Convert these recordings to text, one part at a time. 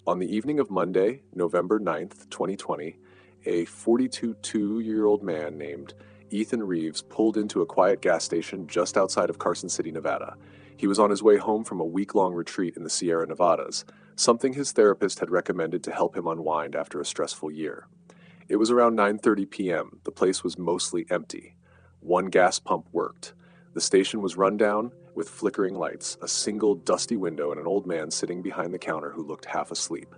On the evening of Monday, November 9th, 2020, a 42-year-old man named Ethan Reeves pulled into a quiet gas station just outside of Carson City, Nevada. He was on his way home from a week-long retreat in the Sierra Nevadas, something his therapist had recommended to help him unwind after a stressful year. It was around 9:30 p.m. The place was mostly empty. One gas pump worked. The station was run down with flickering lights, a single dusty window, and an old man sitting behind the counter who looked half asleep.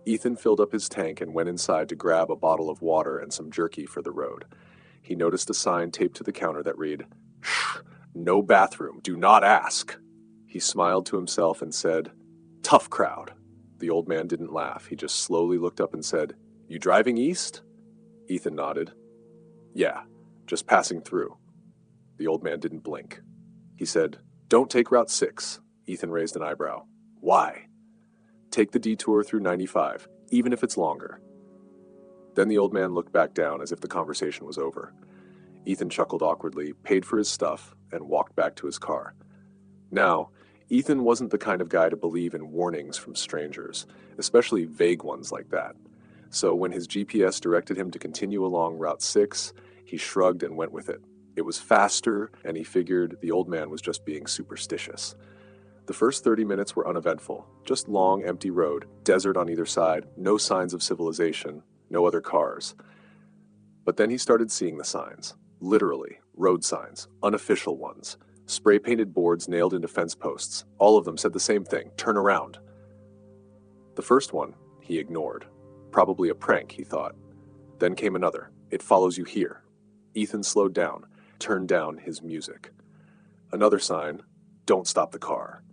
Ethan filled up his tank and went inside to grab a bottle of water and some jerky for the road. He noticed a sign taped to the counter that read, "Shh, no bathroom, do not ask." He smiled to himself and said, "Tough crowd." The old man didn't laugh. He just slowly looked up and said, "You driving east?" Ethan nodded. "Yeah, just passing through." The old man didn't blink. He said, "Don't take Route 6. Ethan raised an eyebrow. "Why?" "Take the detour through 95, even if it's longer." Then the old man looked back down as if the conversation was over. Ethan chuckled awkwardly, paid for his stuff, and walked back to his car. Now, Ethan wasn't the kind of guy to believe in warnings from strangers, especially vague ones like that. So when his GPS directed him to continue along Route 6, he shrugged and went with it. It was faster, and he figured the old man was just being superstitious. The first 30 minutes were uneventful, just long, empty road, desert on either side, no signs of civilization, no other cars. But then he started seeing the signs, literally, road signs, unofficial ones, spray-painted boards nailed into fence posts. All of them said the same thing, "Turn around." The first one he ignored. Probably a prank, he thought. Then came another, "It follows you here." Ethan slowed down, turned down his music. Another sign, "Don't stop the car."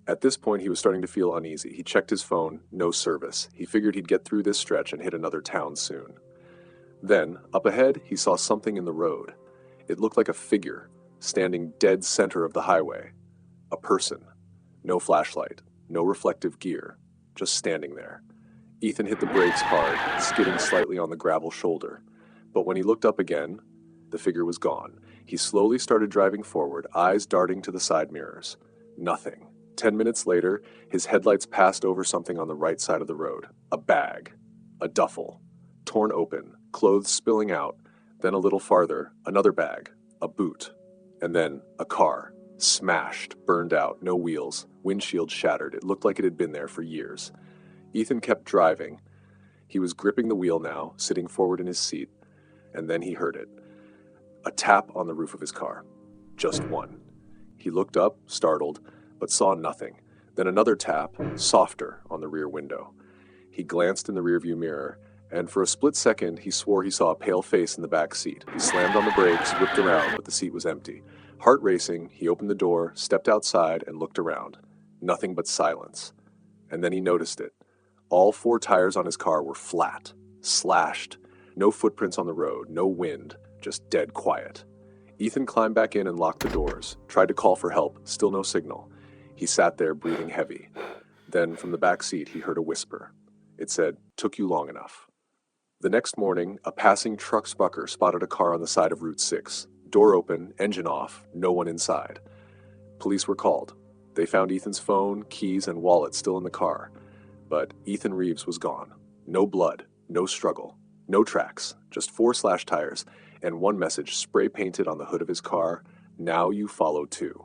At this point, he was starting to feel uneasy. He checked his phone, no service. He figured he'd get through this stretch and hit another town soon. Then, up ahead, he saw something in the road. It looked like a figure, standing dead center of the highway. A person. No flashlight, no reflective gear, just standing there. Ethan hit the brakes hard, skidding slightly on the gravel shoulder. But when he looked up again, the figure was gone. He slowly started driving forward, eyes darting to the side mirrors. Nothing. 10 minutes later, his headlights passed over something on the right side of the road. A bag. A duffel. Torn open, clothes spilling out. Then a little farther, another bag. A boot. And then a car. Smashed, burned out, no wheels. Windshield shattered. It looked like it had been there for years. Ethan kept driving. He was gripping the wheel now, sitting forward in his seat. And then he heard it. A tap on the roof of his car. Just one. He looked up, startled, but saw nothing. Then another tap, softer, on the rear window. He glanced in the rearview mirror, and for a split second he swore he saw a pale face in the back seat. He slammed on the brakes, whipped around, but the seat was empty. Heart racing, he opened the door, stepped outside, and looked around. Nothing but silence. And then he noticed it. All four tires on his car were flat, slashed. No footprints on the road, no wind, just dead quiet. Ethan climbed back in and locked the doors, tried to call for help, still no signal. He sat there breathing heavy. Then, from the back seat, he heard a whisper. It said, "Took you long enough." The next morning, a passing truck spucker spotted a car on the side of Route 6. Door open, engine off, no one inside. Police were called. They found Ethan's phone, keys, and wallet still in the car. But Ethan Reeves was gone. No blood, no struggle, no tracks, just 4 slashed tires, and one message spray-painted on the hood of his car, "Now you follow too."